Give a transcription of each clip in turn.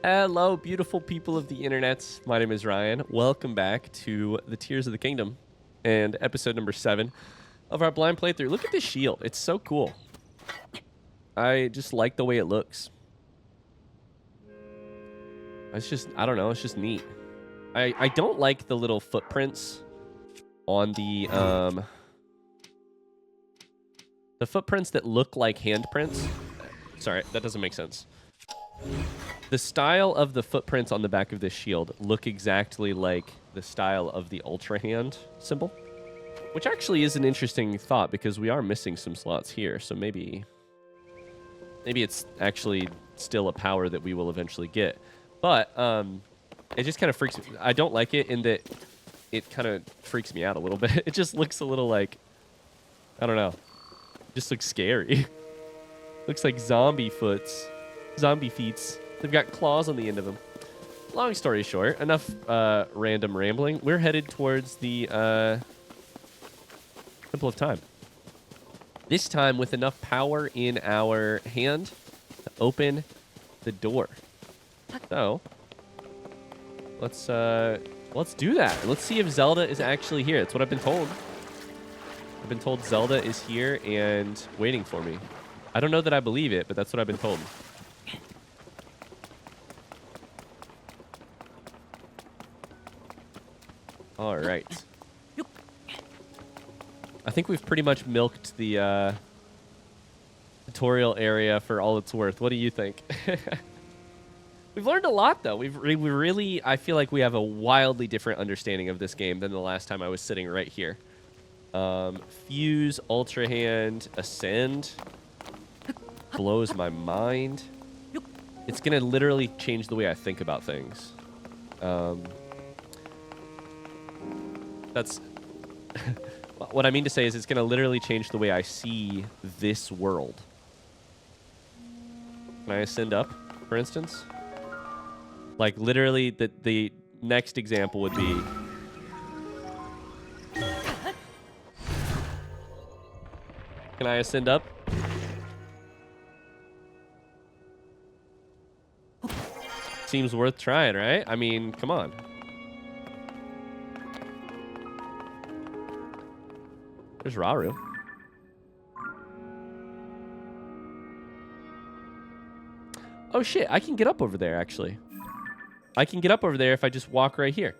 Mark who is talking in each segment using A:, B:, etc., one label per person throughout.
A: Hello, beautiful people of the internet. My name is Ryan. Welcome back to the Tears of the Kingdom and episode number 7 of our blind playthrough. Look at this shield. It's so cool. I just like the way it looks. It's just, I don't know, it's just neat. I don't like the little footprints on the footprints that look like handprints. Sorry, that doesn't make sense. The style of the footprints on the back of this shield look exactly like the style of the Ultra Hand symbol, which actually is an interesting thought because we are missing some slots here. So maybe it's actually still a power that we will eventually get. But it just kind of freaks me. I don't like it in that it kind of freaks me out a little bit. It just looks a little like, I don't know. It just looks scary. Looks like zombie feets. They've got claws on the end of them. Long story short, enough random rambling. We're headed towards the Temple of Time. This time with enough power in our hand to open the door. So let's do that. Let's see if Zelda is actually here. That's what I've been told. I've been told Zelda is here and waiting for me. I don't know that I believe it, but that's what I've been told. All right. I think we've pretty much milked the tutorial area for all it's worth. What do you think? We've learned a lot, though. We really, I feel like we have a wildly different understanding of this game than the last time I was sitting right here. Fuse, Ultra Hand, Ascend. Blows my mind. It's going to literally change the way I think about things. That's what I mean to say is it's going to literally change the way I see this world. Can I ascend up, for instance? Like, literally, the next example would be... Can I ascend up? Seems worth trying, right? I mean, come on. There's Rauru. Oh shit, I can get up over there, actually. I can get up over there if I just walk right here.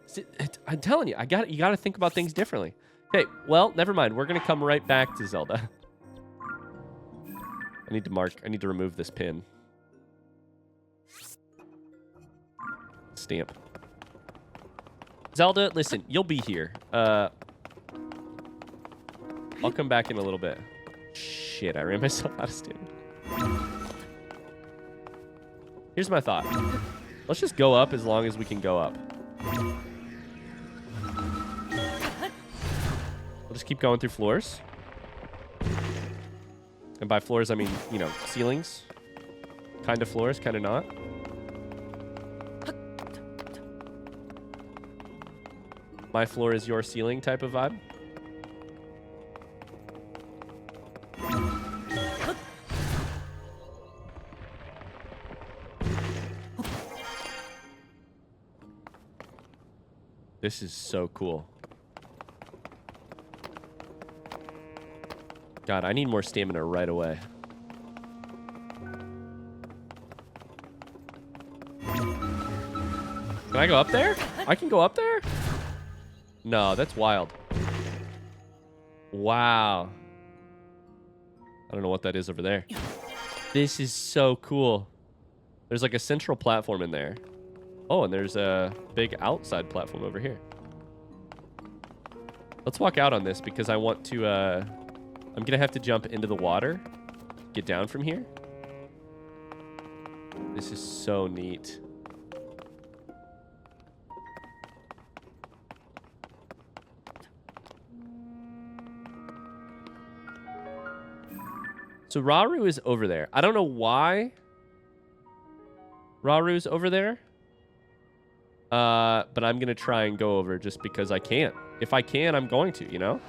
A: I'm telling you, you gotta think about things differently. Okay, well, never mind. We're gonna come right back to Zelda. I need to remove this pin. Stamp. Zelda, listen, you'll be here. I'll come back in a little bit. Shit, I ran myself out of stamina. Here's my thought. Let's just go up as long as we can go up. We'll just keep going through floors. And by floors, I mean, you know, ceilings. Kind of floors, kind of not. My floor is your ceiling type of vibe. This is so cool. God, I need more stamina right away. Can I go up there? I can go up there? No, that's wild. Wow. I don't know what that is over there. This is so cool. There's like a central platform in there. Oh, and there's a big outside platform over here. Let's walk out on this because I want to... I'm going to have to jump into the water. Get down from here. This is so neat. So Rauru is over there. I don't know why Rauru's over there. But I'm going to try and go over just because I can. If I can, I'm going to, you know?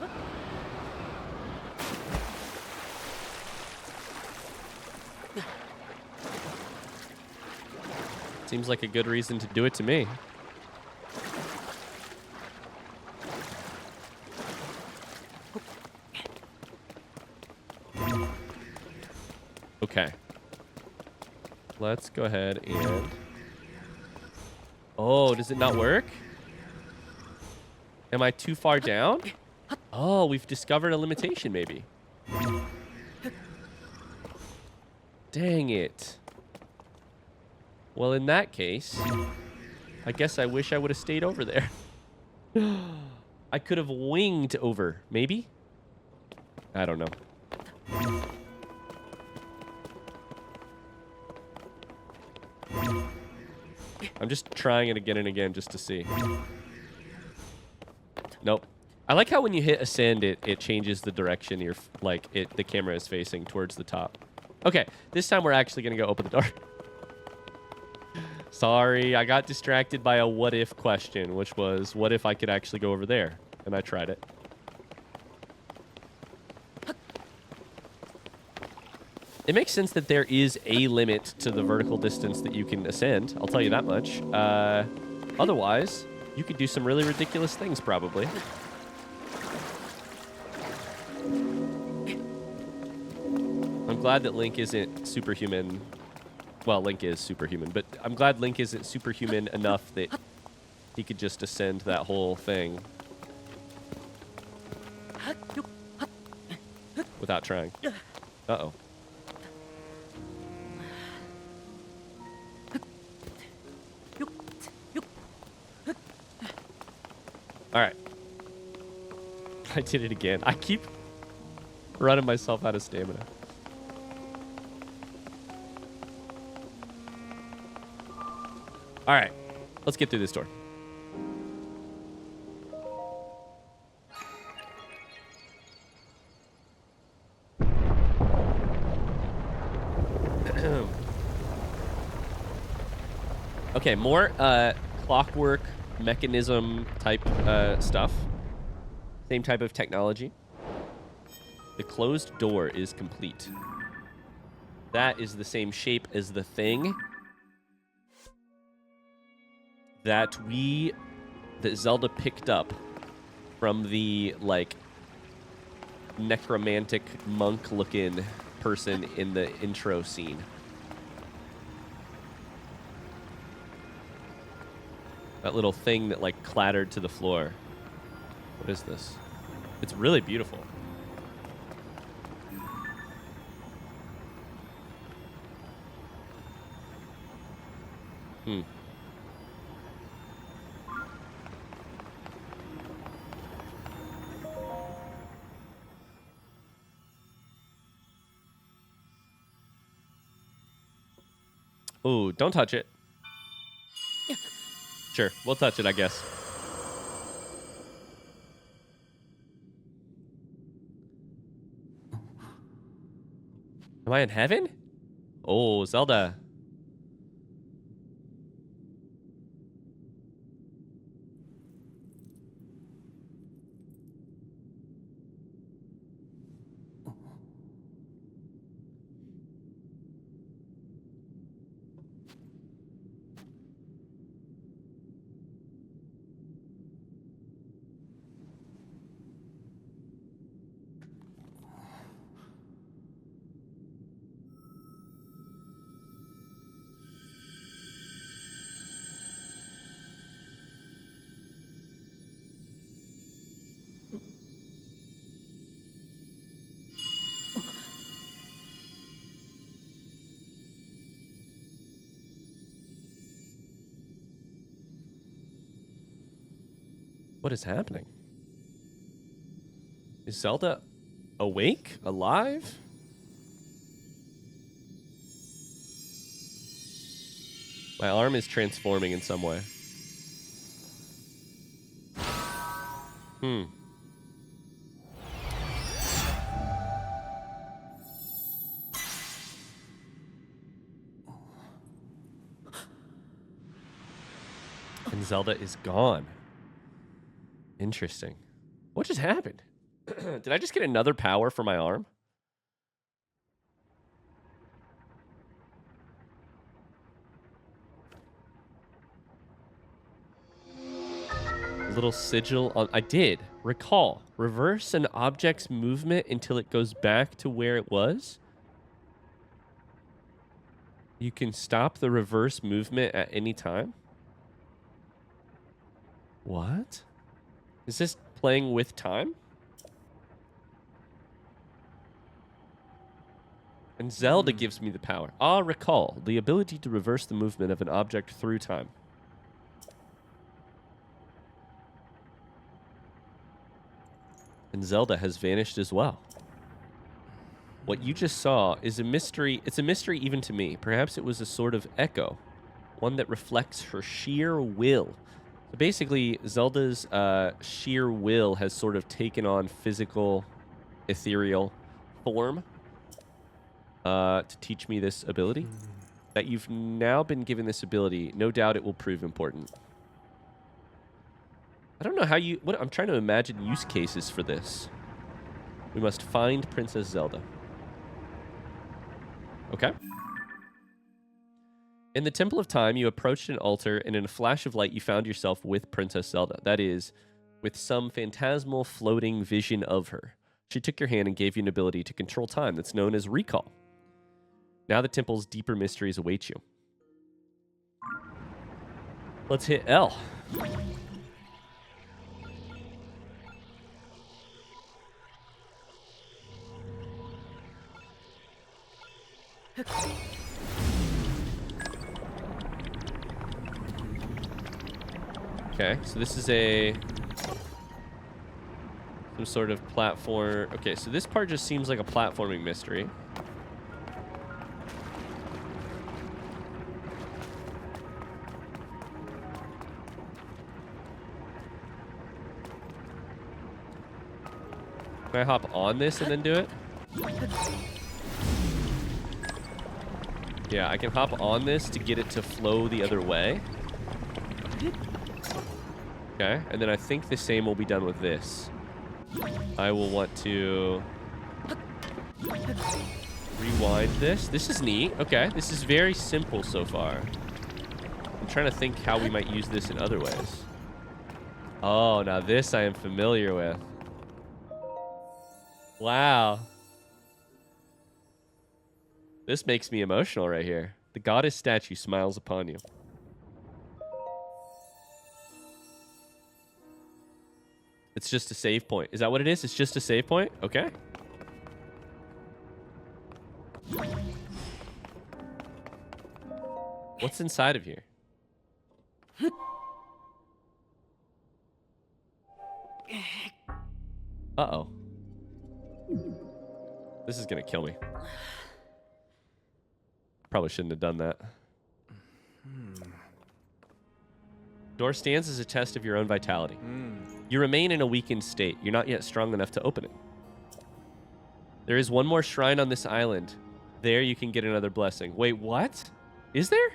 A: Seems like a good reason to do it to me. Okay. Let's go ahead and... Oh, does it not work? Am I too far down? Oh, we've discovered a limitation, maybe. Dang it. Well, in that case, I guess I wish I would have stayed over there. I could have winged over, maybe? I don't know. I'm just trying it again and again just to see. Nope. I like how when you hit ascend, it changes the direction the camera is facing towards the top. Okay, this time we're actually gonna go open the door. Sorry, I got distracted by a what if question, which was what if I could actually go over there? And I tried it. It makes sense that there is a limit to the vertical distance that you can ascend. I'll tell you that much. Otherwise, you could do some really ridiculous things, probably. I'm glad that Link isn't superhuman. Well, Link is superhuman, but I'm glad Link isn't superhuman enough that he could just ascend that whole thing without trying. Uh-oh. All right. I did it again. I keep running myself out of stamina. All right. Let's get through this door. Okay, more clockwork mechanism type stuff. Same type of technology. The closed door is complete. That is the same shape as the thing that Zelda picked up from the, like, necromantic monk-looking person in the intro scene. That little thing that, like, clattered to the floor. What is this? It's really beautiful. Hmm. Ooh, don't touch it. Sure, we'll touch it, I guess. Am I in heaven? Oh, Zelda. What is happening? Is Zelda awake? Alive? My arm is transforming in some way. Hmm. And Zelda is gone. Interesting. What just happened? Did I just get another power for my arm? Little sigil on... I did. Recall. Reverse an object's movement until it goes back to where it was. You can stop the reverse movement at any time. What? Is this playing with time? And Zelda gives me the power. Ah, recall. The ability to reverse the movement of an object through time. And Zelda has vanished as well. What you just saw is a mystery. It's a mystery even to me. Perhaps it was a sort of echo. One that reflects her sheer will. So basically, Zelda's sheer will has sort of taken on physical, ethereal form to teach me this ability. That you've now been given this ability, no doubt it will prove important. I don't know how you... I'm trying to imagine use cases for this. We must find Princess Zelda. Okay. In the Temple of Time, you approached an altar, and in a flash of light, you found yourself with Princess Zelda. That is, with some phantasmal floating vision of her. She took your hand and gave you an ability to control time that's known as recall. Now the temple's deeper mysteries await you. Let's hit L. Okay, so this is some sort of platform. Okay, so this part just seems like a platforming mystery. Can I hop on this and then do it? Yeah, I can hop on this to get it to flow the other way. Okay, and then I think the same will be done with this. I will want to rewind this. This is neat. Okay, this is very simple so far. I'm trying to think how we might use this in other ways. Oh, now this I am familiar with. Wow. This makes me emotional right here. The goddess statue smiles upon you. It's just a save point. Is that what it is? It's just a save point? Okay. What's inside of here? Uh-oh. This is gonna kill me. Probably shouldn't have done that. Door stands as a test of your own vitality. You remain in a weakened state. You're not yet strong enough to open it. There is one more shrine on this island. There you can get another blessing. Wait, what? Is there?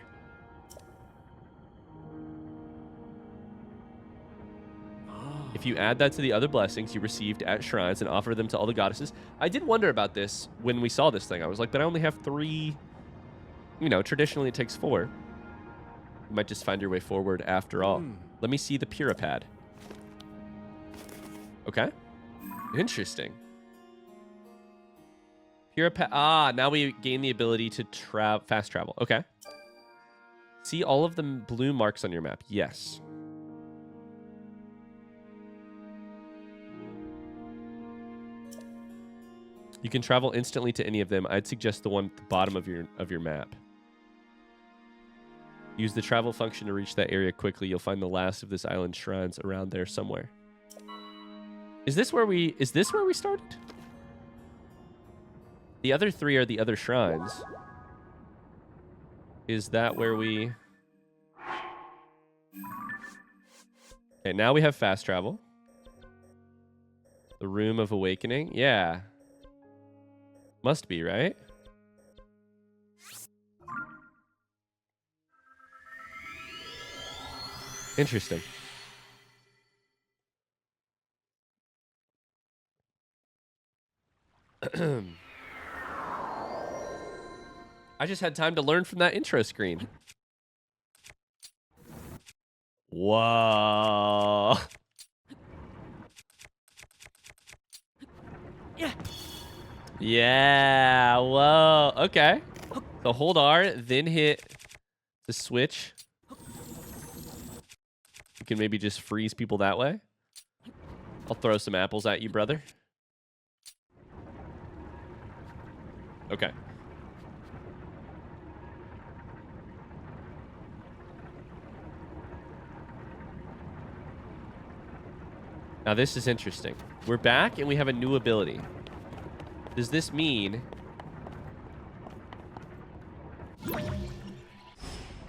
A: If you add that to the other blessings you received at shrines and offer them to all the goddesses. I did wonder about this when we saw this thing. I was like, but I only have 3. You know, traditionally it takes 4. You might just find your way forward after all. Let me see the Puripad. Okay. Interesting. Puripad. Ah, now we gain the ability to fast travel. Okay. See all of the blue marks on your map. Yes. You can travel instantly to any of them. I'd suggest the one at the bottom of your map. Use the travel function to reach that area quickly. You'll find the last of this island's shrines around there somewhere. Is this where we started? The other 3 are the other shrines. Is that where we... Okay, now we have fast travel. The Room of Awakening. Yeah. Must be, right? Interesting. I just had time to learn from that intro screen. Whoa. Yeah. Whoa. Okay. So hold R, then hit the switch. You can maybe just freeze people that way. I'll throw some apples at you, brother. Okay. Now this is interesting. We're back and we have a new ability. Does this mean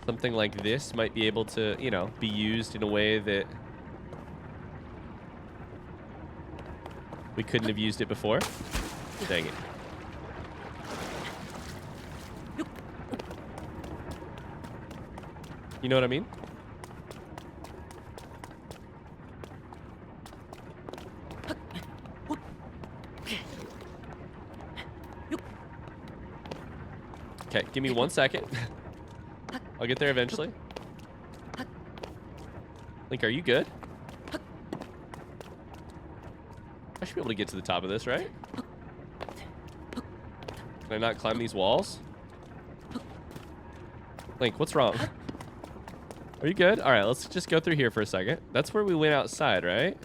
A: something like this might be able to, you know, be used in a way that we couldn't have used it before? Dang it. You know what I mean? Okay, give me 1 second. I'll get there eventually. Link, are you good? I should be able to get to the top of this, right? Can I not climb these walls? Link, what's wrong? Are you good? All right, let's just go through here for a second. That's where we went outside, right?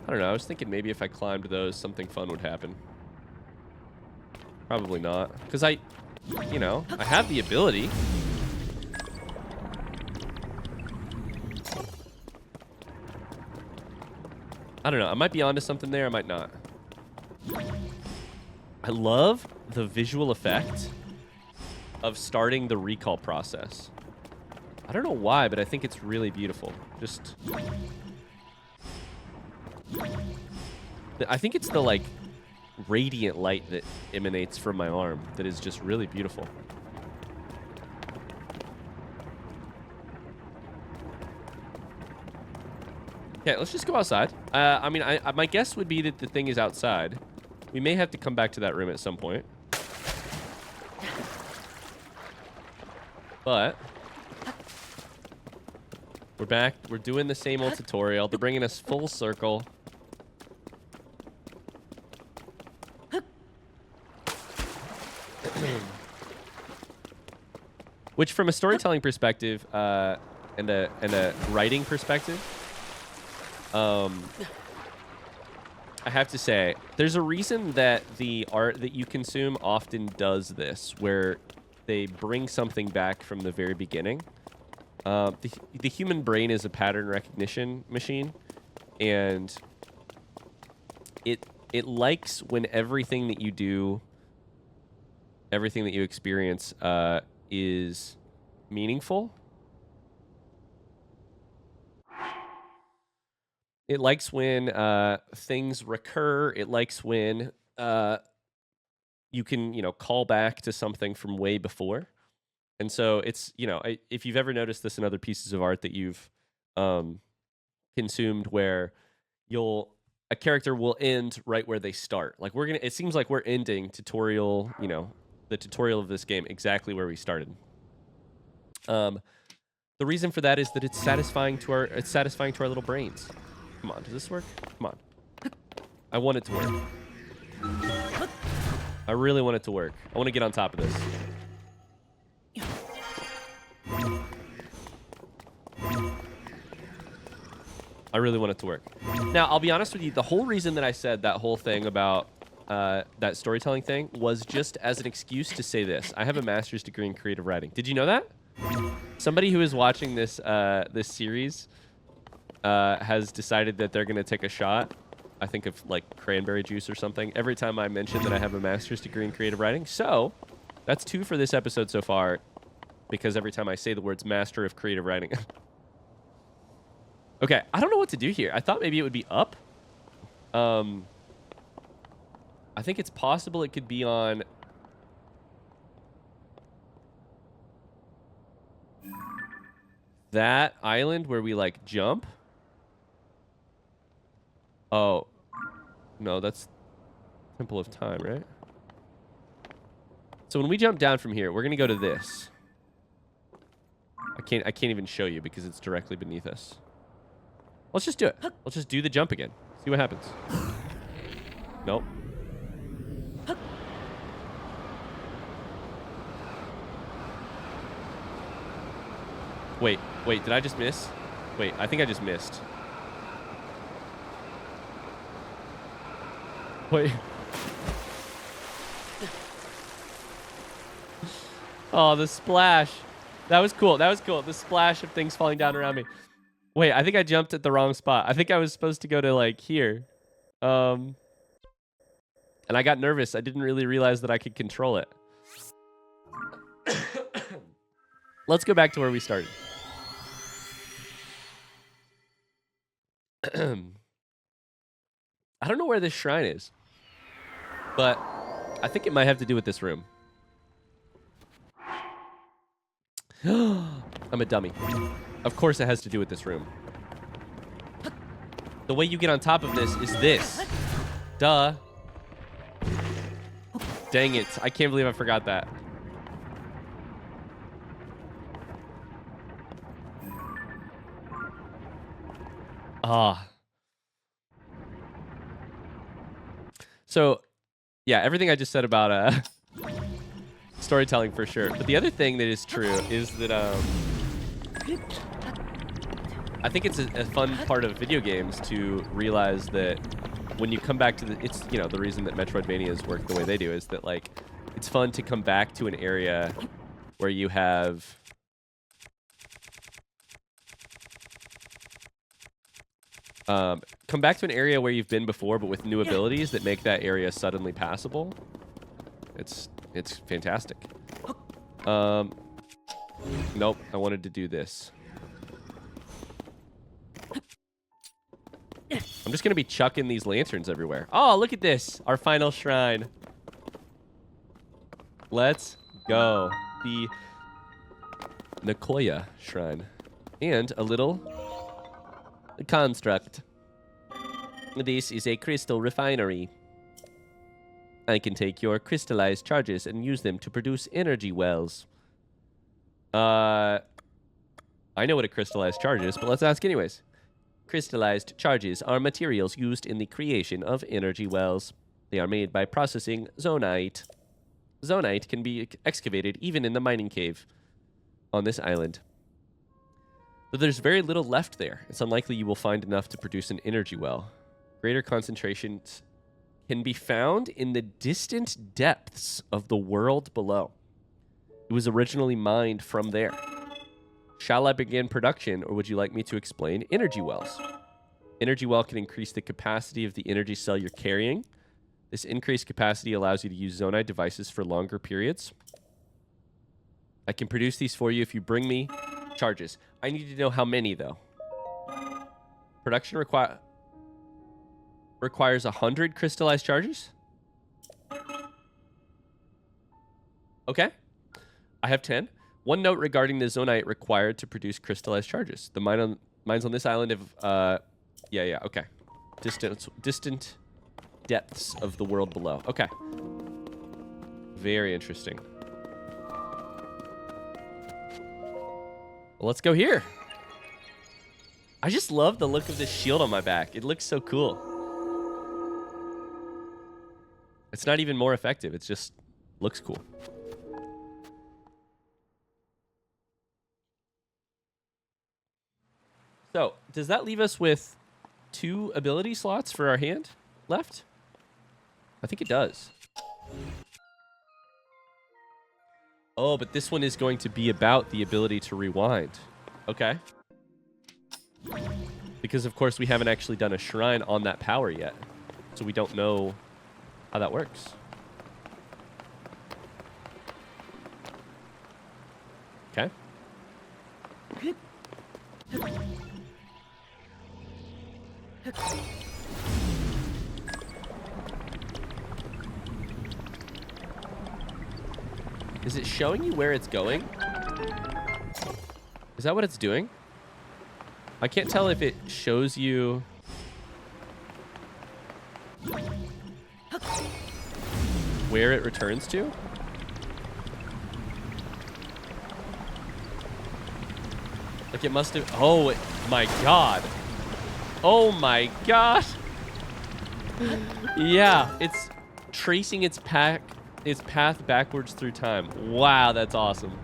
A: I don't know. I was thinking maybe if I climbed those, something fun would happen. Probably not. Because I have the ability. I don't know. I might be onto something there. I might not. I love the visual effect of starting the recall process. I don't know why, but I think it's really beautiful. Just... I think it's the, like, radiant light that emanates from my arm that is just really beautiful. Okay, let's just go outside. I mean, my guess would be that the thing is outside. We may have to come back to that room at some point. But we're back. We're doing the same old tutorial. They're bringing us full circle. Which, from a storytelling perspective and a writing perspective, I have to say, there's a reason that the art that you consume often does this, where they bring something back from the very beginning. The human brain is a pattern recognition machine, and it likes when everything that you do, everything that you experience is meaningful. It likes when things recur. It likes when you can, call back to something from way before. And so it's, if you've ever noticed this in other pieces of art that you've consumed, where a character will end right where they start. Like it seems like we're ending tutorial, the tutorial of this game exactly where we started. The reason for that is that it's satisfying to our little brains. Come on, does this work? Come on. I want it to work. I really want it to work. I want to get on top of this. I really want it to work. Now, I'll be honest with you. The whole reason that I said that whole thing about that storytelling thing was just as an excuse to say this. I have a master's degree in creative writing. Did you know that? Somebody who is watching this this series has decided that they're going to take a shot, I think of like cranberry juice or something, every time I mention that I have a master's degree in creative writing. So that's 2 for this episode so far, because every time I say the words master of creative writing. Okay, I don't know what to do here. I thought maybe it would be up. I think it's possible it could be on... that island where we, like, jump. Oh. No, that's Temple of Time, right? So when we jump down from here, we're going to go to this. I can't even show you because it's directly beneath us. Let's just do it. Let's just do the jump again. See what happens. Nope. Wait, did I just miss? Wait, I think I just missed. Wait. Oh, the splash. That was cool. That was cool. The splash of things falling down around me. Wait, I think I jumped at the wrong spot. I think I was supposed to go to, like, here. And I got nervous. I didn't really realize that I could control it. Let's go back to where we started. I don't know where this shrine is, but I think it might have to do with this room. I'm a dummy. Of course it has to do with this room. The way you get on top of this is this. Duh. Dang it. I can't believe I forgot that. Ah. So, yeah, everything I just said about storytelling for sure. But the other thing that is true is that I think it's a fun part of video games to realize that when you come back to it's, you know, the reason that Metroidvanias work the way they do is that, like, it's fun to come back to an area where you have come back to an area where you've been before, but with new abilities that make that area suddenly passable. It's fantastic. Nope, I wanted to do this. I'm just gonna be chucking these lanterns everywhere. Oh, look at this, our final shrine. Let's go. The Nicoya shrine. And a little construct. This is a crystal refinery. I can take your crystallized charges and use them to produce energy wells. I know what a crystallized charge is, but let's ask anyways. Crystallized charges are materials used in the creation of energy wells. They are made by processing zonite. Zonite can be excavated even in the mining cave on this island. But there's very little left there. It's unlikely you will find enough to produce an energy well. Greater concentrations can be found in the distant depths of the world below. It was originally mined from there. Shall I begin production, or would you like me to explain energy wells? Energy well can increase the capacity of the energy cell you're carrying. This increased capacity allows you to use zonite devices for longer periods. I can produce these for you if you bring me charges. I need to know how many, though. Production requires 100 crystallized charges? Okay. I have 10. One note regarding the zonite required to produce crystallized charges. The mines on this island have, yeah, okay. Distant depths of the world below. Okay. Very interesting. Well, let's go here. I just love the look of this shield on my back. It looks so cool. It's not even more effective. It just looks cool. So, does that leave us with 2 ability slots for our hand left? I think it does. Oh, but this one is going to be about the ability to rewind. Okay. Because, of course, we haven't actually done a shrine on that power yet. So we don't know how that works. Okay. Is it showing you where it's going? Is that what it's doing? I can't tell if it shows you where it returns to. Like it must have... Oh my god. Oh my gosh. Yeah, it's tracing its path backwards through time. Wow, that's awesome.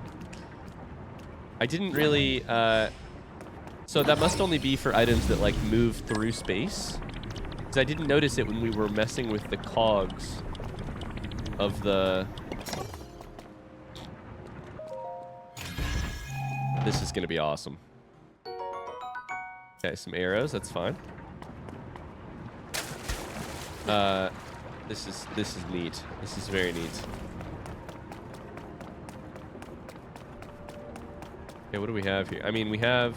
A: I didn't really, so that must only be for items that like move through space. Because I didn't notice it when we were messing with the cogs of the... This is going to be awesome. Okay, some arrows, that's fine. This is neat. This is very neat. Okay, what do we have here? I mean, we have...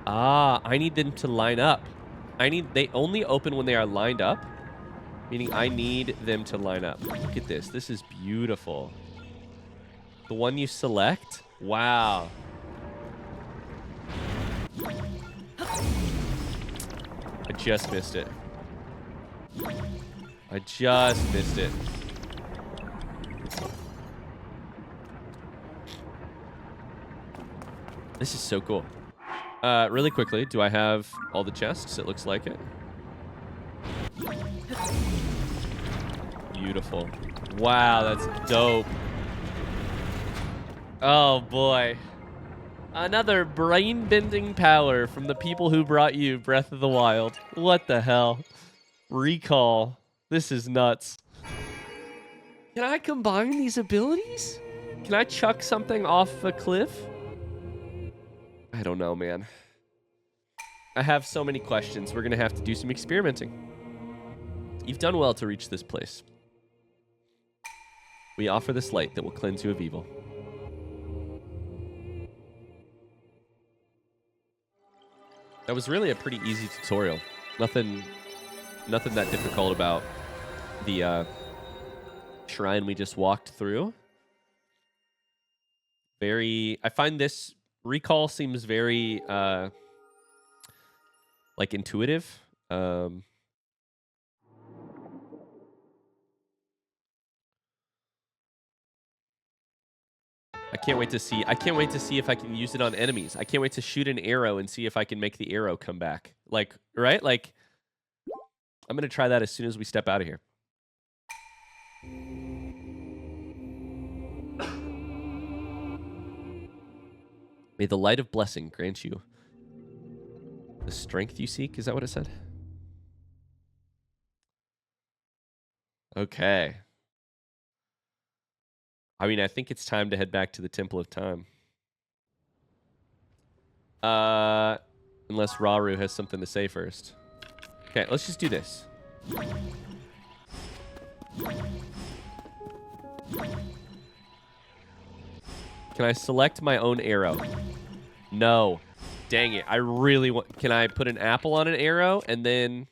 A: Ah, I need them to line up. They only open when they are lined up. Meaning I need them to line up. Look at this. This is beautiful. The one you select? Wow. I just missed it. I just missed it. This is so cool. Really quickly, do I have all the chests? It looks like it. Beautiful. Wow, that's dope. Oh, boy. Another brain-bending power from the people who brought you Breath of the Wild. What the hell? Recall. This is nuts. Can I combine these abilities? Can I chuck something off a cliff? I don't know, man. I have so many questions. We're going to have to do some experimenting. You've done well to reach this place. We offer this light that will cleanse you of evil. That was really a pretty easy tutorial. Nothing that difficult about the shrine we just walked through. I find this recall seems very like intuitive. I can't wait to see if I can use it on enemies. I can't wait to shoot an arrow and see if I can make the arrow come back. Like, right? Like, I'm going to try that as soon as we step out of here. May the light of blessing grant you the strength you seek. Is that what it said? Okay. I mean, I think it's time to head back to the Temple of Time. Unless Rauru has something to say first. Okay, let's just do this. Can I select my own arrow? No. Dang it. I really want... Can I put an apple on an arrow and then...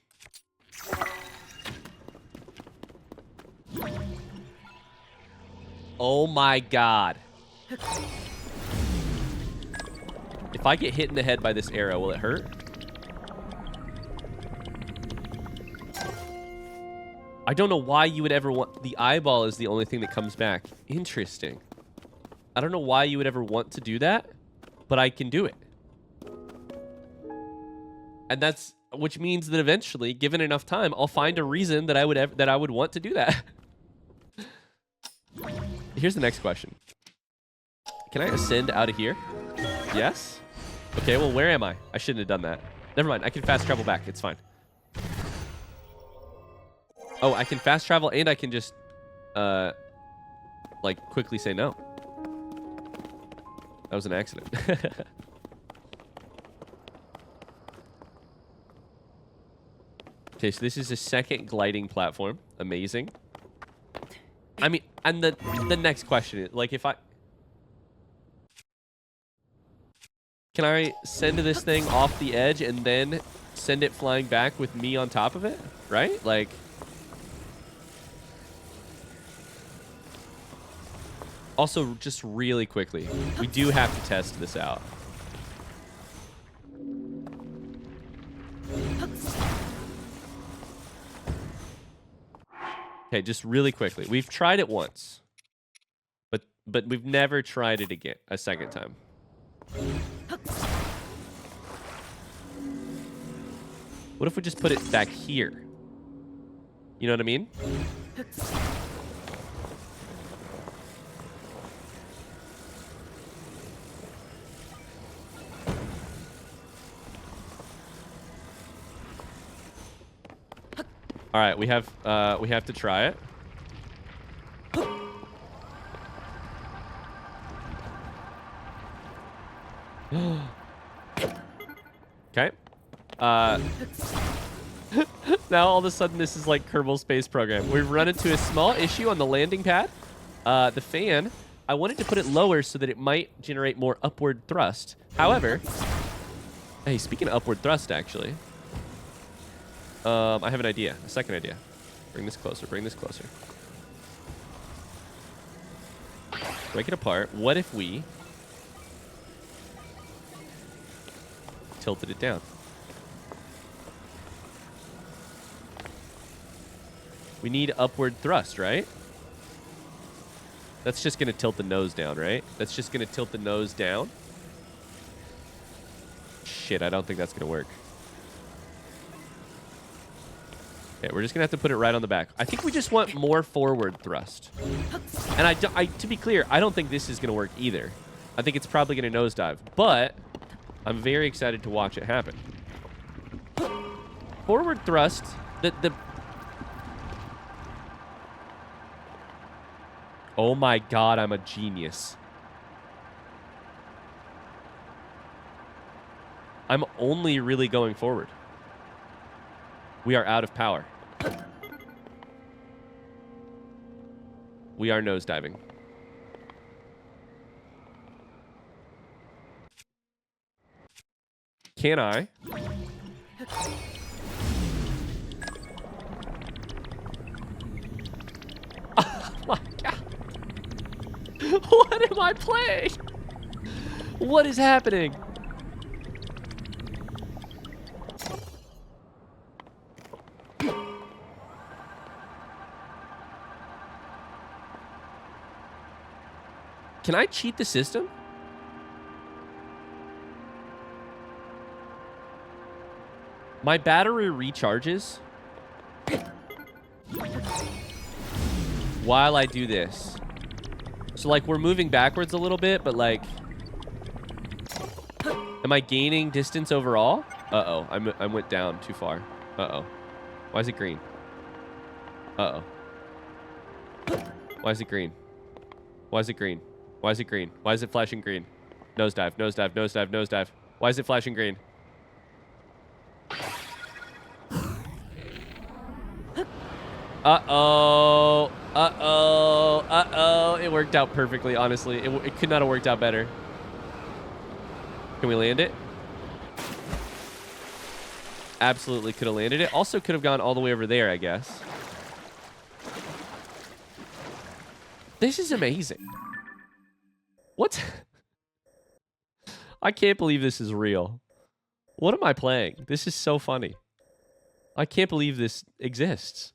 A: Oh my god. If I get hit in the head by this arrow, will it hurt? I don't know why you would ever want... The eyeball is the only thing that comes back. Interesting. I don't know why you would ever want to do that, but I can do it. And that's... Which means that eventually, given enough time, I'll find a reason that I would want to do that. Here's the next question. Can I ascend out of here? Yes? Okay, well, where am I? I shouldn't have done that. Never mind. I can fast travel back. It's fine. Oh, I can fast travel and I can just, like, quickly say no. That was an accident. Okay, so this is a second gliding platform. Amazing. I mean, and the next question is, like, if I... Can I send this thing off the edge and then send it flying back with me on top of it? Right? Like... Also, just really quickly, we do have to test this out. Okay, just really quickly. We've tried it once, but we've never tried it again a second time. What if we just put it back here? You know what I mean? All right, we have to try it. Okay. Now all of a sudden this is like Kerbal Space Program. We've run into a small issue on the landing pad. The fan, I wanted to put it lower so that it might generate more upward thrust. However, hey, speaking of upward thrust, actually, I have an idea, a second idea. Bring this closer, bring this closer. Break it apart. What if we tilted it down? We need upward thrust, right? That's just going to tilt the nose down, right? That's just going to tilt the nose down. Shit, I don't think that's going to work. Okay, we're just going to have to put it right on the back. I think we just want more forward thrust. And to be clear, I don't think this is going to work either. I think it's probably going to nosedive. But I'm very excited to watch it happen. Forward thrust, oh my god, I'm a genius. I'm only really going forward. We are out of power. We are nosediving. Can I? Oh my god. What am I playing? What is happening? Can I cheat the system? My battery recharges while I do this. So, like, we're moving backwards a little bit, but, like, am I gaining distance overall? Uh-oh, I went down too far. Uh-oh. Why is it green? Uh-oh. Why is it green? Why is it green? Why is it green? Why is it flashing green? Nosedive, nosedive, nosedive, nosedive. Why is it flashing green? Uh-oh. Uh-oh. Uh-oh. It worked out perfectly, honestly. It could not have worked out better. Can we land it? Absolutely could have landed it. Also could have gone all the way over there, I guess. This is amazing. What? I can't believe this is real. What am I playing? This is so funny. I can't believe this exists.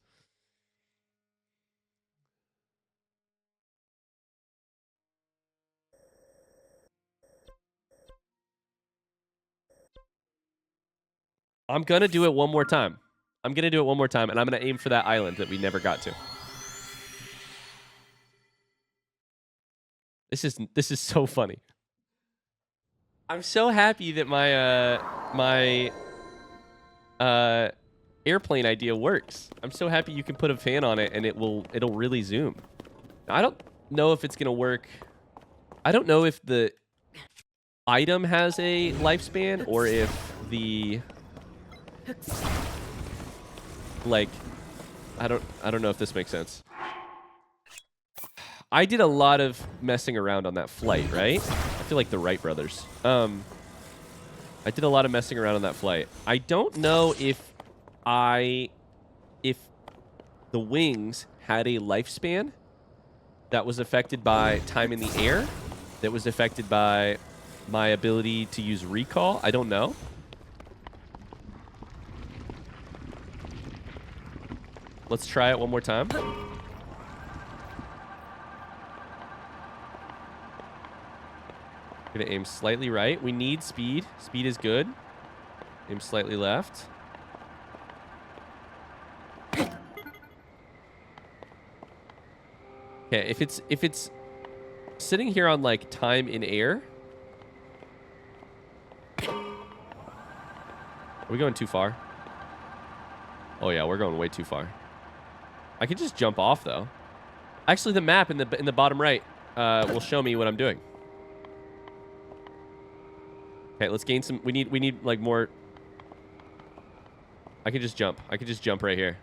A: I'm going to do it one more time. I'm going to do it one more time, and I'm going to aim for that island that we never got to. This is so funny. I'm so happy that my airplane idea works. I'm so happy you can put a fan on it and it'll really zoom. I don't know if it's gonna work. I don't know if the item has a lifespan or if the like I don't know if this makes sense. I did a lot of messing around on that flight, right? I feel like the Wright brothers. I did a lot of messing around on that flight. I don't know if the wings had a lifespan that was affected by time in the air, that was affected by my ability to use recall. I don't know. Let's try it one more time. Gonna aim slightly right. We need speed. Speed is good. Aim slightly left. Okay, if it's sitting here on like time in air. Are we going too far? Oh yeah, we're going way too far. I could just jump off though. Actually, the map in the bottom right will show me what I'm doing. Okay, let's gain some. We need like more. I can just jump. I could just jump right here.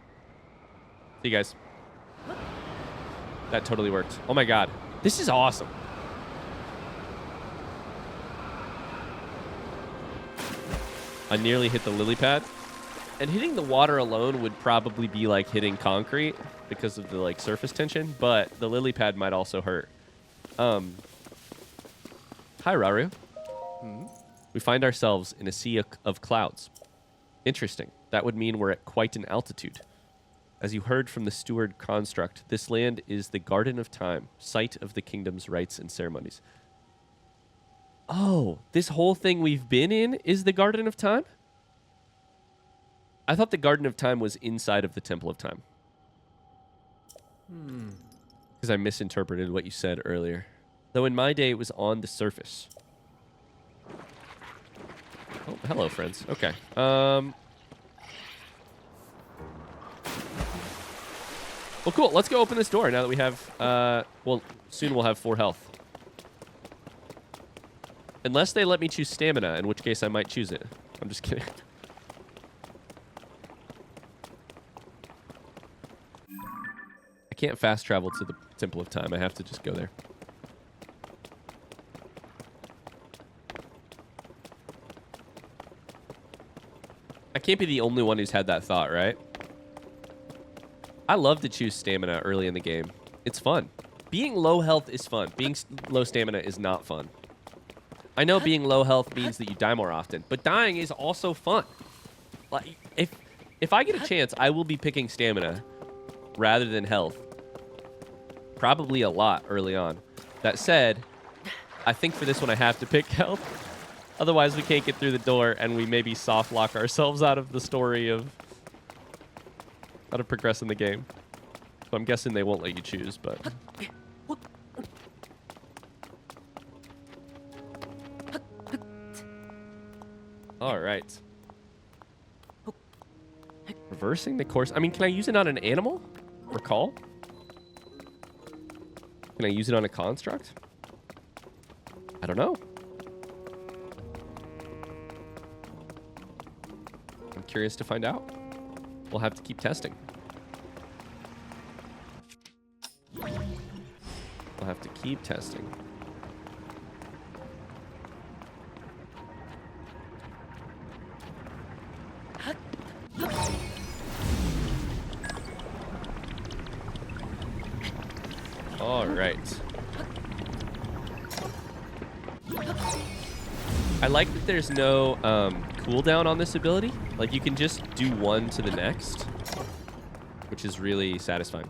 A: See you guys. That totally worked. Oh my god, this is awesome. I nearly hit the lily pad. And hitting the water alone would probably be like hitting concrete because of the like surface tension, but the lily pad might also hurt. Hi, Rauru. We find ourselves in a sea of clouds. Interesting. That would mean we're at quite an altitude. As you heard from the steward construct, this land is the Garden of Time, site of the kingdom's rites and ceremonies. Oh, this whole thing we've been in is the Garden of Time? I thought the Garden of Time was inside of the Temple of Time. Because I misinterpreted what you said earlier. Though in my day, it was on the surface. Oh, hello, friends. Okay. Well, cool. Let's go open this door now that we have... well, soon we'll have 4 health. Unless they let me choose stamina, in which case I might choose it. I'm just kidding. I can't fast travel to the Temple of Time. I have to just go there. I can't be the only one who's had that thought, right? I love to choose stamina early in the game. It's fun. Being low health is fun. Being low stamina is not fun. I know being low health means that you die more often, but dying is also fun. Like if I get a chance, I will be picking stamina rather than health. Probably a lot early on. That said, I think for this one I have to pick health. Otherwise, we can't get through the door, and we maybe soft lock ourselves out of the story of how to progress in the game. So I'm guessing they won't let you choose, but... All right. Reversing the course. I mean, can I use it on an animal? Recall? Can I use it on a construct? I don't know. I'm curious to find out. We'll have to keep testing. We'll have to keep testing. All right. I like that there's no cooldown on this ability. Like, you can just do one to the next, which is really satisfying.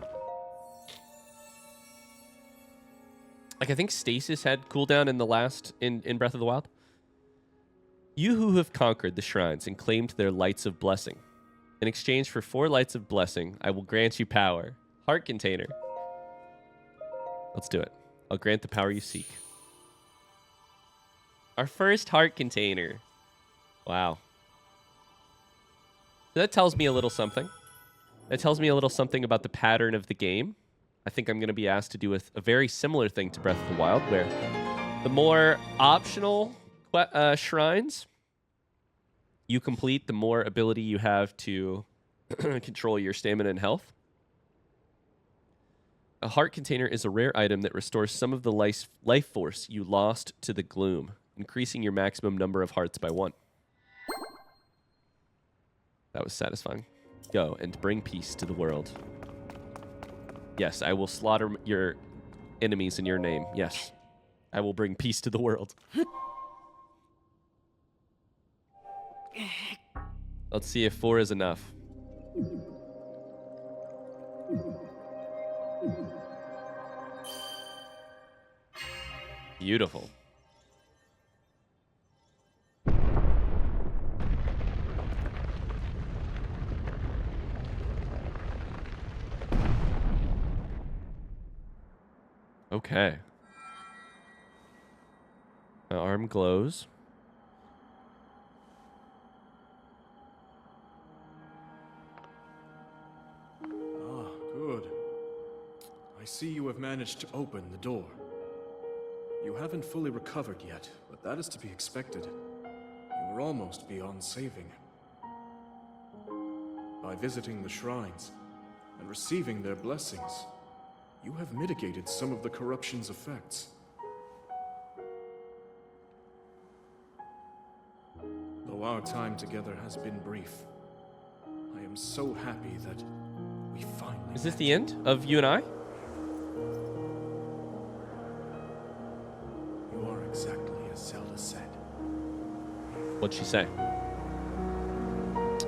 A: Like, I think Stasis had cooldown in the last, in Breath of the Wild. You who have conquered the shrines and claimed their lights of blessing. In exchange for 4 lights of blessing, I will grant you power. Heart container. Let's do it. I'll grant the power you seek. Our first heart container. Wow. So that tells me a little something. That tells me a little something about the pattern of the game. I think I'm going to be asked to do a very similar thing to Breath of the Wild, where the more optional shrines you complete, the more ability you have to control your stamina and health. A heart container is a rare item that restores some of the life force you lost to the gloom, increasing your maximum number of hearts by 1. That was satisfying. Go and bring peace to the world. Yes, I will slaughter your enemies in your name. Yes, I will bring peace to the world. Let's see if 4 is enough. Beautiful. Okay. My arm glows.
B: Ah, good. I see you have managed to open the door. You haven't fully recovered yet, but that is to be expected. You were almost beyond saving. By visiting the shrines and receiving their blessings, you have mitigated some of the corruption's effects. Though our time together has been brief, I am so happy that we finally
A: Is this
B: met.
A: the end of you and I?
B: You are exactly as Zelda said.
A: What'd she say?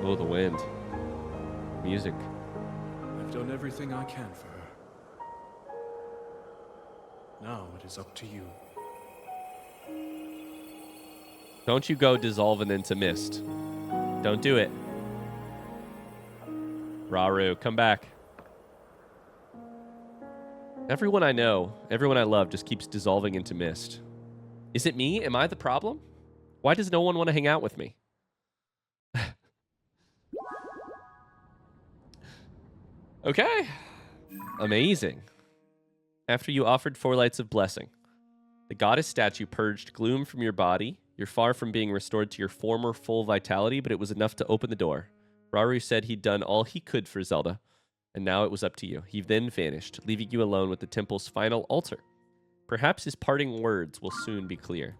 A: Oh, the wind. Music.
B: I've done everything I can for her. Now it is up to you.
A: Don't you go dissolving into mist. Don't do it. Rauru, come back. Everyone I know, everyone I love just keeps dissolving into mist. Is it me? Am I the problem? Why does no one want to hang out with me? Okay. Amazing. After you offered 4 lights of blessing, the goddess statue purged gloom from your body. You're far from being restored to your former full vitality, but it was enough to open the door. Rauru said he'd done all he could for Zelda, and now it was up to you. He then vanished, leaving you alone with the temple's final altar. Perhaps his parting words will soon be clear.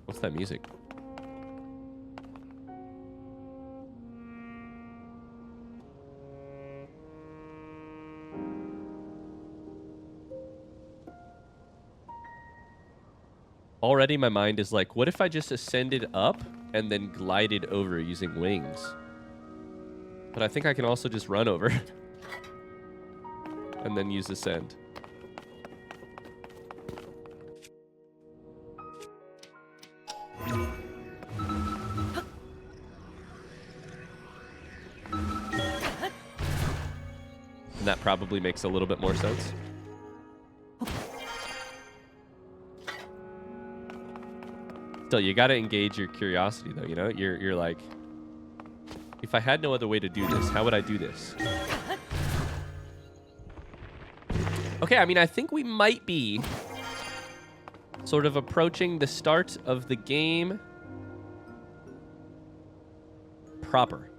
A: What's that music? Already my mind is like, what if I just ascended up and then glided over using wings? But I think I can also just run over and then use ascend. And that probably makes a little bit more sense. Still, you got to engage your curiosity, though. You know, you're like, if I had no other way to do this, how would I do this? Okay, I mean, I think we might be sort of approaching the start of the game proper.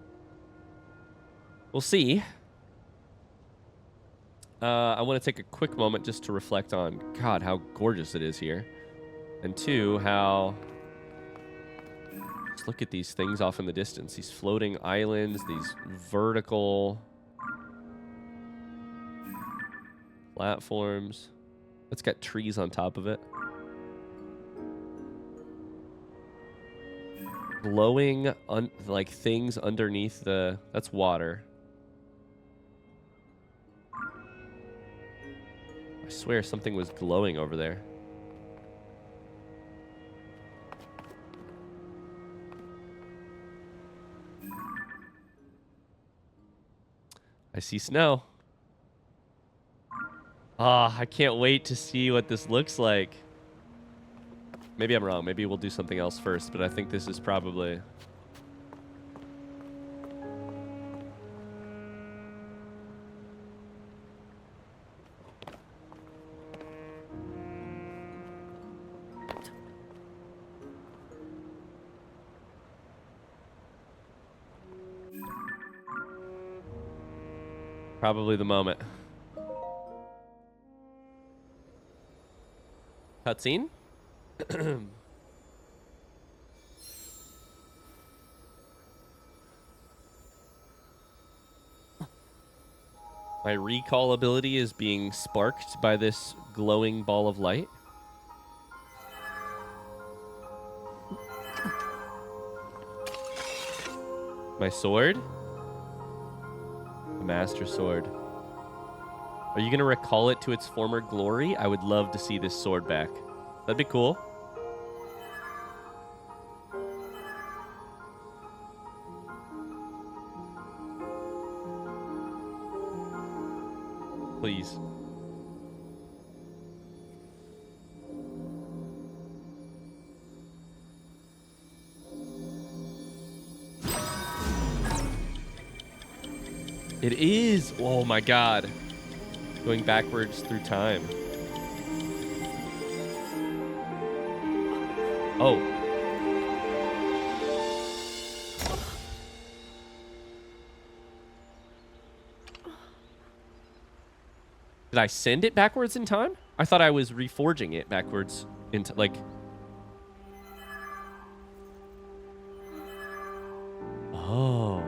A: We'll see. I want to take a quick moment just to reflect on, God, how gorgeous it is here. And 2, how... Just look at these things off in the distance. These floating islands, these vertical platforms. It's got trees on top of it. Glowing, like, things underneath the... That's water. I swear something was glowing over there. I see snow. Ah, I can't wait to see what this looks like. Maybe I'm wrong. Maybe we'll do something else first, but I think this is probably... Probably the moment. Cutscene? My recall ability is being sparked by this glowing ball of light. My sword? The Master Sword. Are you going to recall it to its former glory? I would love to see this sword back. That'd be cool. Please. It is. Oh my god. Going backwards through time. Oh. Did I send it backwards in time? I thought I was reforging it backwards into, like... Oh.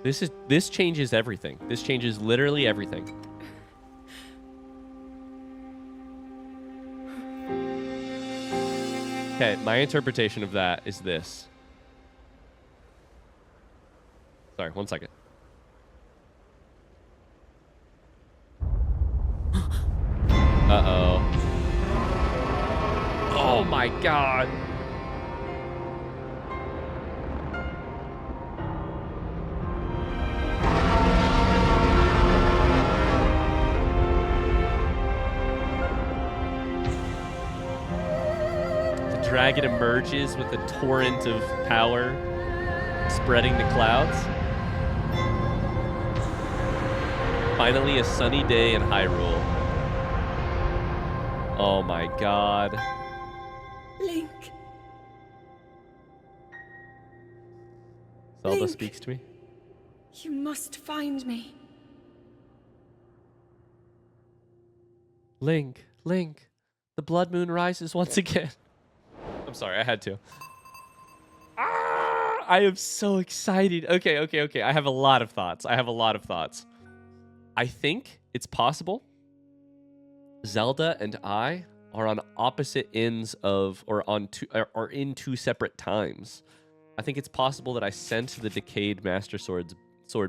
A: This changes everything. This changes literally everything. Okay, my interpretation of that is this. Sorry, 1 second. Uh-oh. Oh my god. The dragon emerges with a torrent of power spreading the clouds. Finally, a sunny day in Hyrule. Oh my god.
C: Link.
A: Zelda
C: Link.
A: speaks to me.
C: You must find me.
A: Link, Link, the blood moon rises once again. I'm sorry, I had to. Ah, I am so excited. Okay. I have a lot of thoughts. I think it's possible Zelda and I are on opposite ends of, or in two separate times. I think it's possible that I sent the decayed Master Sword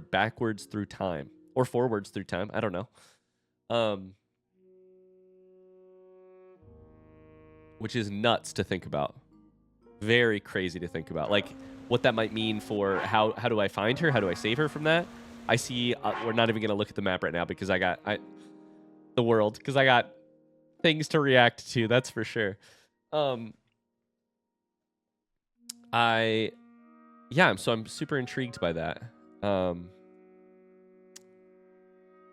A: backwards through time, or forwards through time. I don't know. Which is nuts to think about. Very crazy to think about. Like, what that might mean for how do I find her? How do I save her from that? I see, we're not even going to look at the map right now because I got things to react to, that's for sure. So I'm super intrigued by that.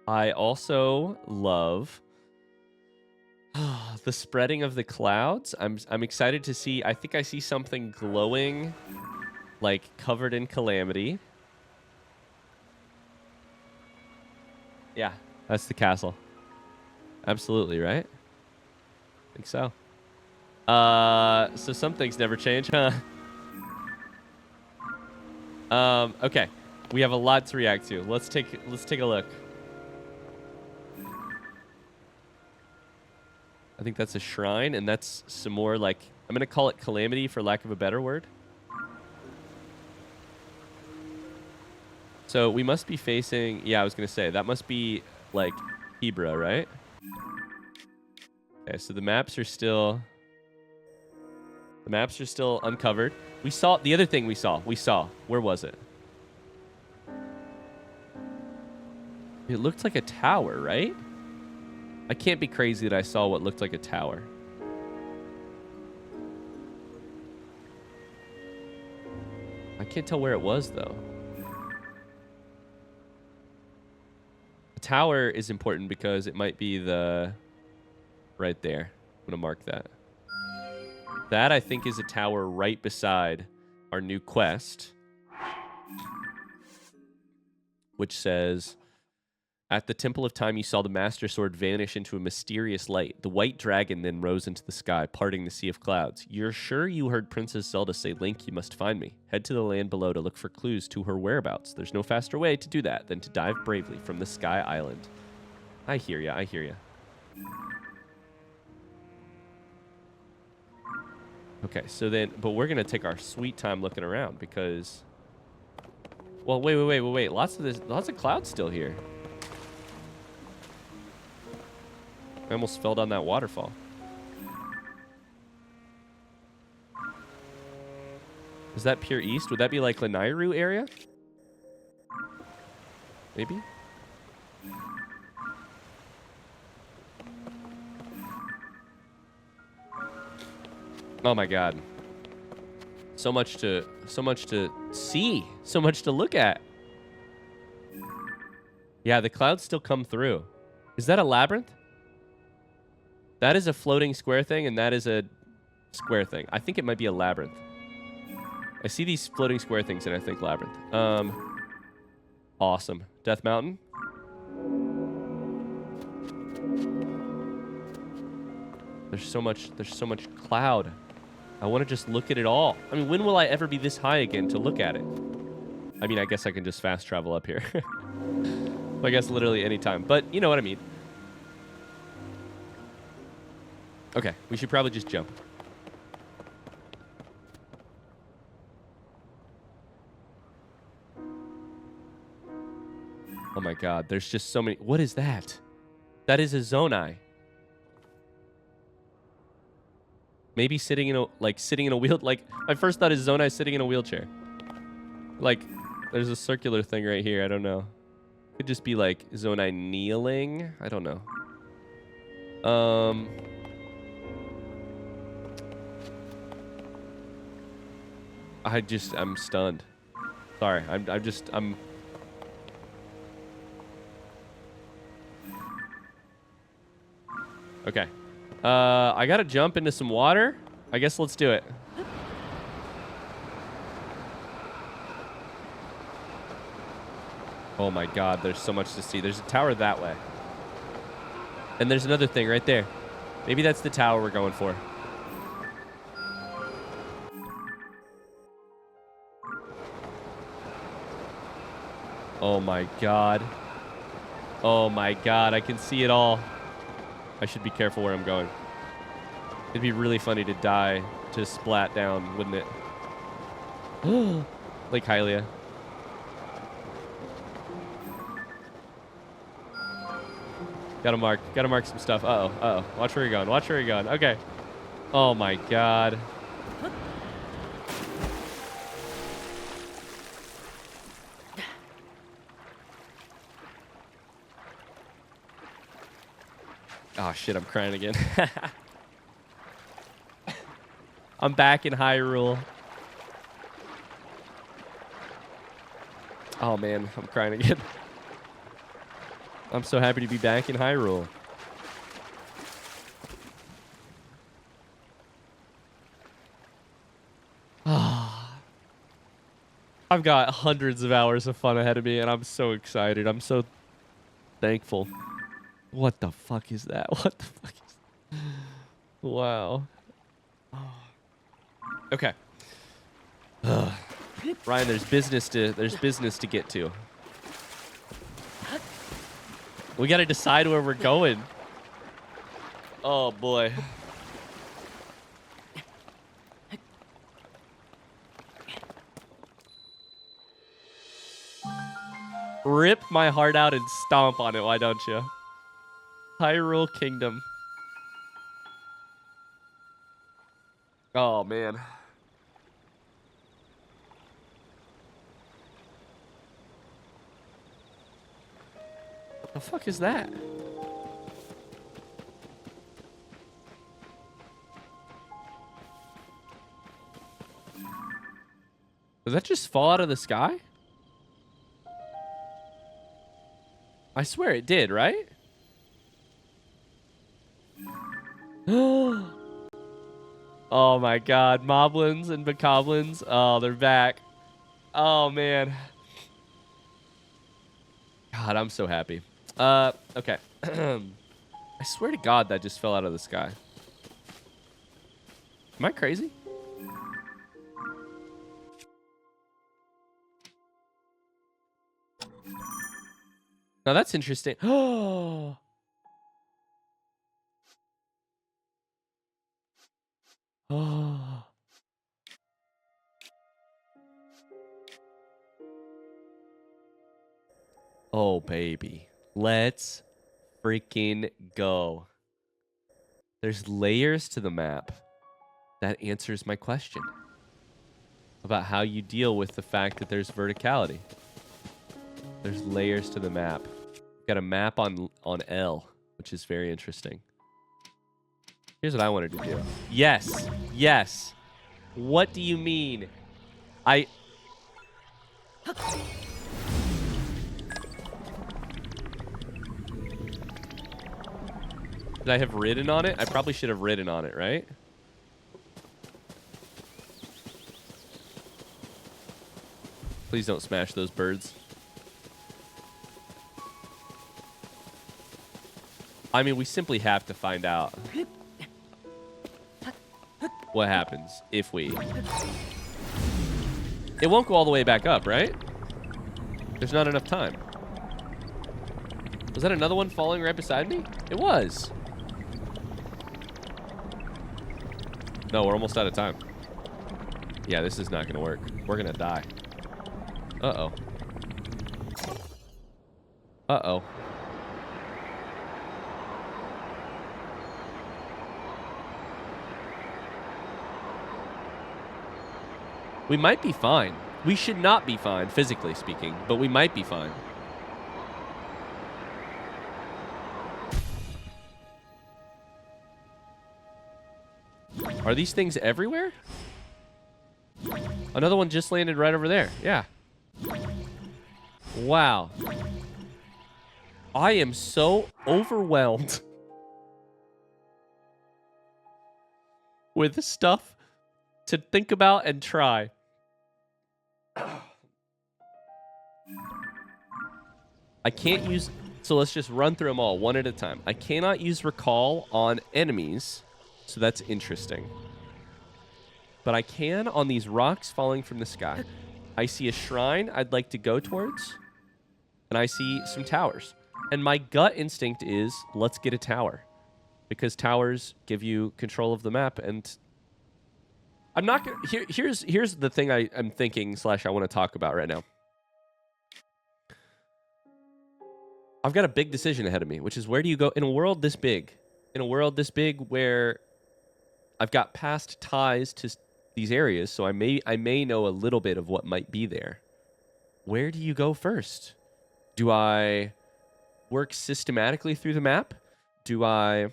A: I also love the spreading of the clouds. I'm excited to see. I think I see something glowing, like covered in calamity. Yeah, that's the castle. Absolutely, right? I think so. So some things never change, huh? Okay. We have a lot to react to. Let's take a look. I think that's a shrine, and that's some more, like, I'm gonna call it calamity for lack of a better word. So we must be facing, yeah, I was gonna say, that must be like Hebra, right? Okay, so the maps are still uncovered. We saw, the other thing we saw, where was it? It looked like a tower, right? I can't be crazy that I saw what looked like a tower. I can't tell where it was, though. A tower is important because it might be the... right there. I'm going to mark that. That, I think, is a tower right beside our new quest, which says... At the Temple of Time, you saw the Master Sword vanish into a mysterious light. The white dragon then rose into the sky, parting the sea of clouds. You're sure you heard Princess Zelda say, Link, you must find me. Head to the land below to look for clues to her whereabouts. There's no faster way to do that than to dive bravely from the Sky Island. I hear ya. Okay, so then, but we're going to take our sweet time looking around because... Well, wait. Lots of clouds still here. I almost fell down that waterfall. Is that pure east? Would that be like the Nairu area? Maybe? Oh my god. So much to see. So much to look at. Yeah, the clouds still come through. Is that a labyrinth? That is a floating square thing, and that is a square thing. I think it might be a labyrinth. I see these floating square things, and I think labyrinth. Awesome. Death Mountain. There's so much cloud. I want to just look at it all. I mean, when will I ever be this high again to look at it? I mean, I guess I can just fast travel up here. I guess literally any time. But you know what I mean. Okay, we should probably just jump. Oh my god, there's just so many. What is that? That is a Zonai. Maybe sitting in a wheel. Like, my first thought is Zonai sitting in a wheelchair. Like, there's a circular thing right here. I don't know. Could just be like Zonai kneeling. I don't know. I'm stunned. Sorry, I'm. Okay. I gotta jump into some water. I guess let's do it. Oh my god, there's so much to see. There's a tower that way. And there's another thing right there. Maybe that's the tower we're going for. Oh my god. Oh my god, I can see it all. I should be careful where I'm going. It'd be really funny to die, to splat down, wouldn't it? Lake Hylia. Gotta mark some stuff. Uh-oh. Watch where you're going. Watch where you're going. Okay. Oh my god. Oh shit, I'm crying again. I'm back in Hyrule. Oh man, I'm crying again. I'm so happy to be back in Hyrule. I've got hundreds of hours of fun ahead of me, and I'm so excited. I'm so thankful. What the fuck is that? What the fuck is that? Wow. Okay. Ryan, there's business to get to. We got to decide where we're going. Oh boy. Rip my heart out and stomp on it, why don't you? Hyrule Kingdom. Oh, man. What the fuck is that? Did that just fall out of the sky? I swear it did, right? Oh my god, Moblins and Bokoblins. Oh, they're back. Oh man. God, I'm so happy. Okay. I swear to God that just fell out of the sky. Am I crazy? Now that's interesting. Oh. Oh. Oh, baby. Let's freaking go. There's layers to the map. That answers my question about how you deal with the fact that there's verticality. There's layers to the map. Got a map on L, which is very interesting. Here's what I wanted to do. Yes. Yes. What do you mean? Should I have ridden on it? I probably should have ridden on it, right? Please don't smash those birds. I mean, we simply have to find out what happens if we... It won't go all the way back up, right? There's not enough time. Was that another one falling right beside me? It was. No, we're almost out of time. Yeah, this is not going to work. We're going to die. Uh-oh. Uh-oh. We might be fine. We should not be fine, physically speaking, but we might be fine. Are these things everywhere? Another one just landed right over there. Yeah. Wow. I am so overwhelmed with stuff to think about and try. I can't use... So let's just run through them all one at a time. I cannot use recall on enemies, so that's interesting. But I can on these rocks falling from the sky. I see a shrine I'd like to go towards, and I see some towers. And my gut instinct is, let's get a tower. Because towers give you control of the map, and... I'm not gonna... Here's the thing I'm thinking / I want to talk about right now. I've got a big decision ahead of me, which is where do you go in a world this big? In a world this big where I've got past ties to these areas, so I may know a little bit of what might be there. Where do you go first? Do I work systematically through the map? Do I,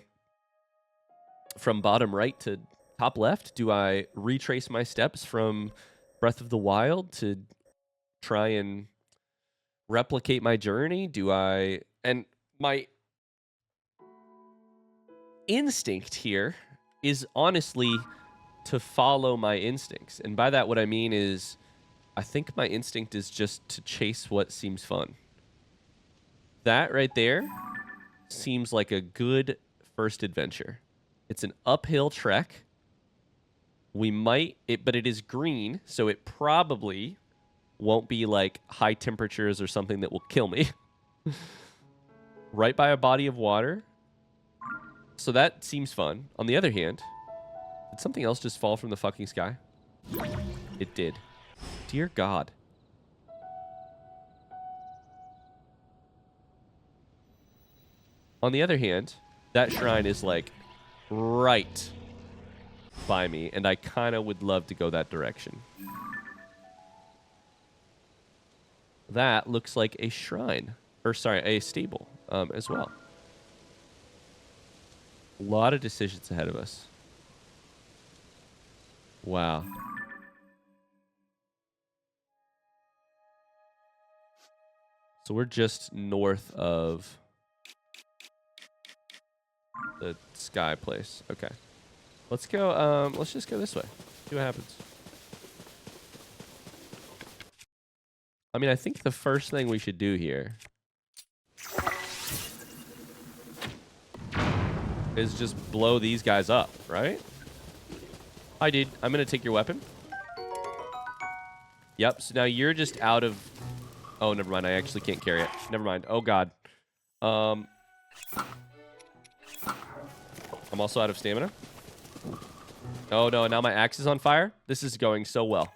A: from bottom right to top left, do I retrace my steps from Breath of the Wild to try and replicate my journey? Do I... And my instinct here is honestly to follow my instincts. And by that, what I mean is I think my instinct is just to chase what seems fun. That right there seems like a good first adventure. It's an uphill trek. We might... but it is green, so it probably... won't be like high temperatures or something that will kill me. Right by a body of water. So that seems fun. On the other hand, did something else just fall from the fucking sky? It did. Dear God. On the other hand, that shrine is like right by me, and I kind of would love to go that direction. That looks like a shrine. Or, sorry, a stable as well. A lot of decisions ahead of us. Wow. So we're just north of the sky place. Okay. Let's go, let's just go this way. See what happens. I mean, I think the first thing we should do here is just blow these guys up, right? Hi, dude. I'm going to take your weapon. Yep. So now you're just out of... Oh, never mind. I actually can't carry it. Never mind. Oh, God. I'm also out of stamina. Oh, no. Now my axe is on fire. This is going so well.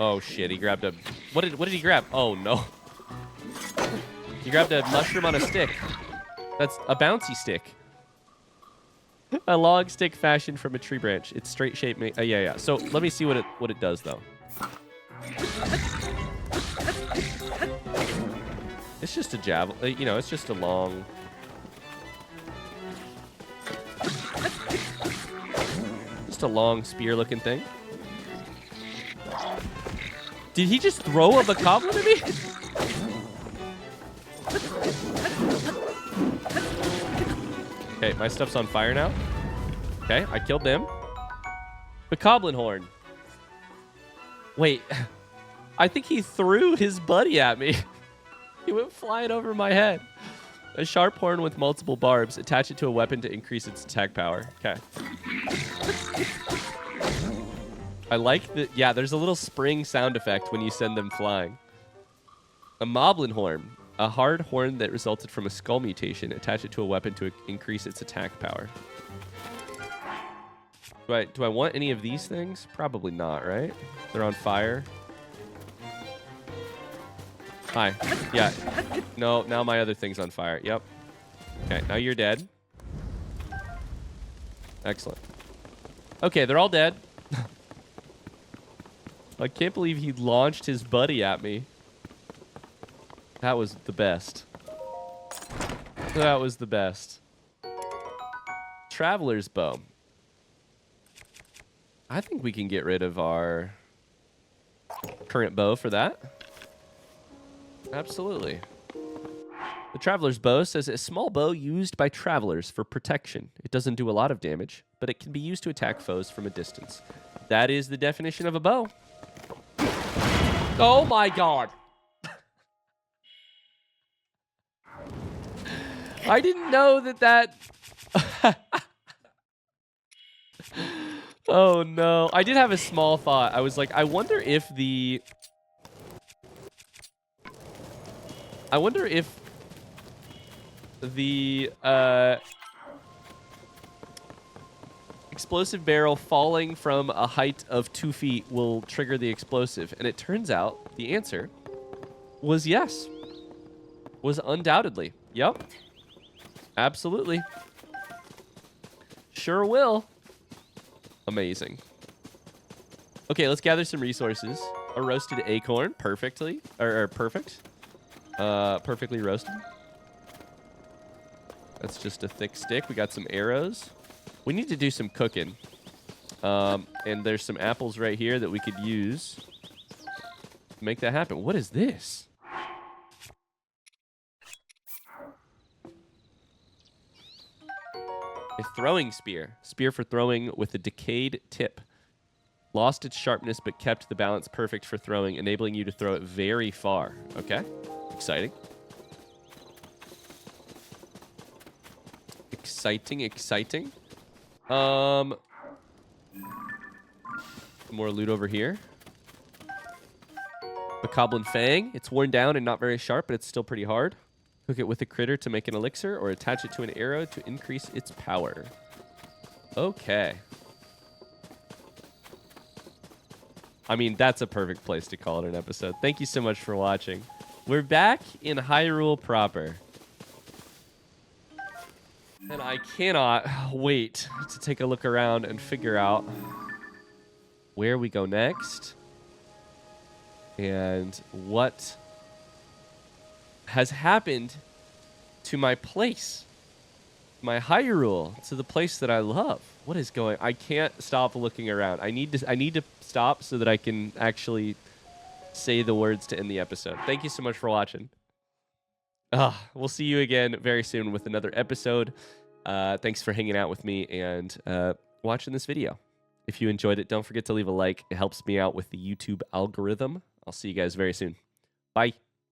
A: Oh shit, he grabbed a... What did he grab? Oh no. He grabbed a mushroom on a stick. That's a bouncy stick. A log stick fashioned from a tree branch. It's straight shape. Yeah. So let me see what it does though. It's just a javelin. You know, it's just a long. Just a long spear-looking thing. Did he just throw a bokoblin at me? Okay, my stuff's on fire now. Okay, I killed them. Bokoblin horn. Wait, I think he threw his buddy at me. He went flying over my head. A sharp horn with multiple barbs. Attach it to a weapon to increase its attack power. Okay. I like that. Yeah, there's a little spring sound effect when you send them flying. A moblin horn. A hard horn that resulted from a skull mutation. Attach it to a weapon to increase its attack power. Do I want any of these things? Probably not, right? They're on fire. Hi. Yeah. No, now my other thing's on fire. Yep. Okay, now you're dead. Excellent. Okay, they're all dead. I can't believe he launched his buddy at me. That was the best. That was the best. Traveler's bow. I think we can get rid of our current bow for that. Absolutely. The Traveler's Bow says a small bow used by travelers for protection. It doesn't do a lot of damage, but it can be used to attack foes from a distance. That is the definition of a bow. Oh my god. I didn't know that... Oh no. I did have a small thought. I was like, I wonder if the... explosive barrel falling from a height of 2 feet will trigger the explosive. And it turns out the answer was yes. Was undoubtedly. Yep. Absolutely. Sure will. Amazing. Okay, let's gather some resources. A roasted acorn. Perfectly. Perfect. Perfectly roasted. That's just a thick stick. We got some arrows. We need to do some cooking. And there's some apples right here that we could use to make that happen. What is this? A throwing spear. Spear for throwing with a decayed tip. Lost its sharpness but kept the balance perfect for throwing, enabling you to throw it very far. Okay. Exciting. Exciting. More loot over here. Bokoblin Fang. It's worn down and not very sharp, but it's still pretty hard. Cook it with a critter to make an elixir, or attach it to an arrow to increase its power. Okay. I mean, that's a perfect place to call it an episode. Thank you so much for watching. We're back in Hyrule proper. And I cannot wait to take a look around and figure out where we go next and what has happened to my place, my Hyrule, to the place that I love. What is going? I can't stop looking around. I need to stop so that I can actually say the words to end the episode. Thank you so much for watching. We'll see you again very soon with another episode. Thanks for hanging out with me and watching this video. If you enjoyed it, don't forget to leave a like. It helps me out with the YouTube algorithm. I'll see you guys very soon. Bye.